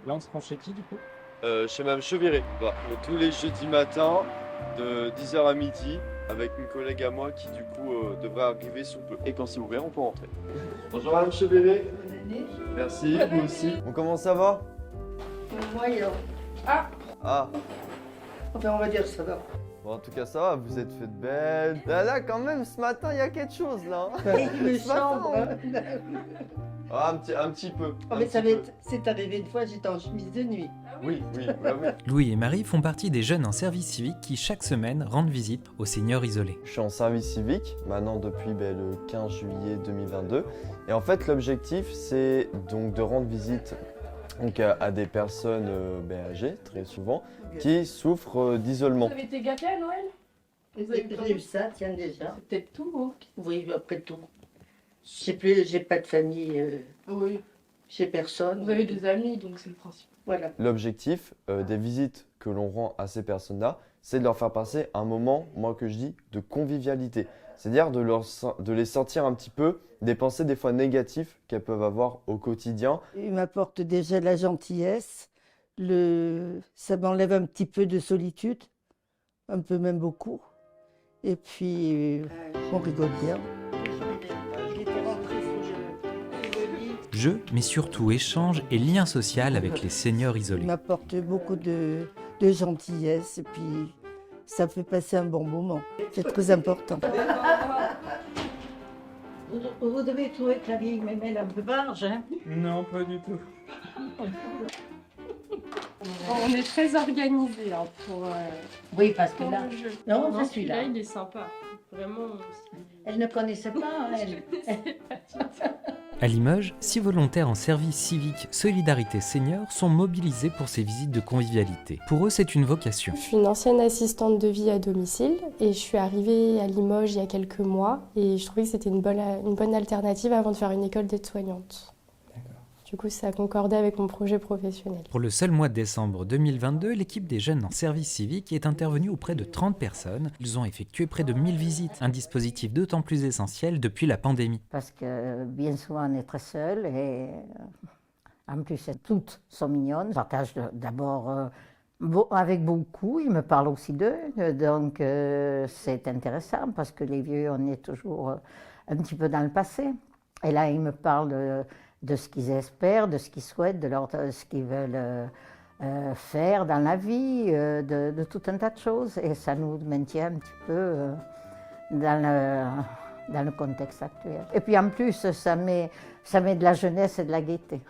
Là, on se prend chez qui, du coup? Chez Mme Cheviré. Bah, tous les jeudis matins, de 10h à midi, avec une collègue à moi qui, du coup, devrait arriver sous peu. Et quand c'est ouvert, on peut rentrer. Bonjour Mme Cheviré. Merci, vous aussi. Bon, comment ça va? Moyen. Ah, Enfin, on va dire que ça va. bon, en tout cas, ça va, vous êtes fait belle. Là, quand même, ce matin, il y a quelque chose, là. Hein. Il me Ce matin, chambre. Ah, un petit peu. Oh, un mais petit ça peu. c'est arrivé une fois, j'étais en chemise de nuit. Oui, bah oui. Louis et Marie font partie des jeunes en service civique qui chaque semaine rendent visite aux seniors isolés. Je suis en service civique, maintenant depuis le 15 juillet 2022. Et en fait, l'objectif, c'est donc de rendre visite donc, à des personnes âgées, très souvent, qui souffrent d'isolement. Vous avez été gâtés à Noël? J'ai eu ça, tiens déjà. C'est peut-être tout, hein. Oui, après tout. J'ai pas de famille, Oui. j'ai personne. Vous avez des amis, donc c'est le principe. Voilà. L'objectif des visites que l'on rend à ces personnes-là, c'est de leur faire passer un moment, moi que je dis, de convivialité. C'est-à-dire de les sortir un petit peu des pensées des fois négatives qu'elles peuvent avoir au quotidien. Il m'apporte déjà la gentillesse, ça m'enlève un petit peu de solitude, un peu même beaucoup. Et puis, on rigole bien. Jeux, mais surtout échanges et liens sociaux avec les seniors Il isolés. m'apporte beaucoup de gentillesse et puis ça fait passer un bon moment. C'est très important. Vous devez trouver que la vieille mémelle un peu barge, hein? Non, pas du tout. On est très organisés hein, pour, Oui, parce que pour là, le jeu. Non, je suis celui-là, là. il est sympa. Vraiment. elle ne connaissait pas, hein, elle. À Limoges, 6 volontaires en service civique Solidarité Senior sont mobilisés pour ces visites de convivialité. Pour eux, c'est une vocation. Je suis une ancienne assistante de vie à domicile et je suis arrivée à Limoges il y a quelques mois et je trouvais que c'était une bonne alternative avant de faire une école d'aide-soignante. Du coup, ça concordait avec mon projet professionnel. Pour le seul mois de décembre 2022, l'équipe des jeunes en service civique est intervenue auprès de 30 personnes. Ils ont effectué près de 1000 visites, un dispositif d'autant plus essentiel depuis la pandémie. Parce que bien souvent on est très seul et en plus toutes sont mignonnes. Je partage d'abord avec beaucoup, ils me parlent aussi d'eux, donc c'est intéressant parce que les vieux on est toujours un petit peu dans le passé. Et là ils me parlent de ce qu'ils espèrent, de ce qu'ils souhaitent, de ce qu'ils veulent faire dans la vie, de tout un tas de choses. Et ça nous maintient un petit peu dans le contexte actuel. Et puis en plus, ça met de la jeunesse et de la gaieté.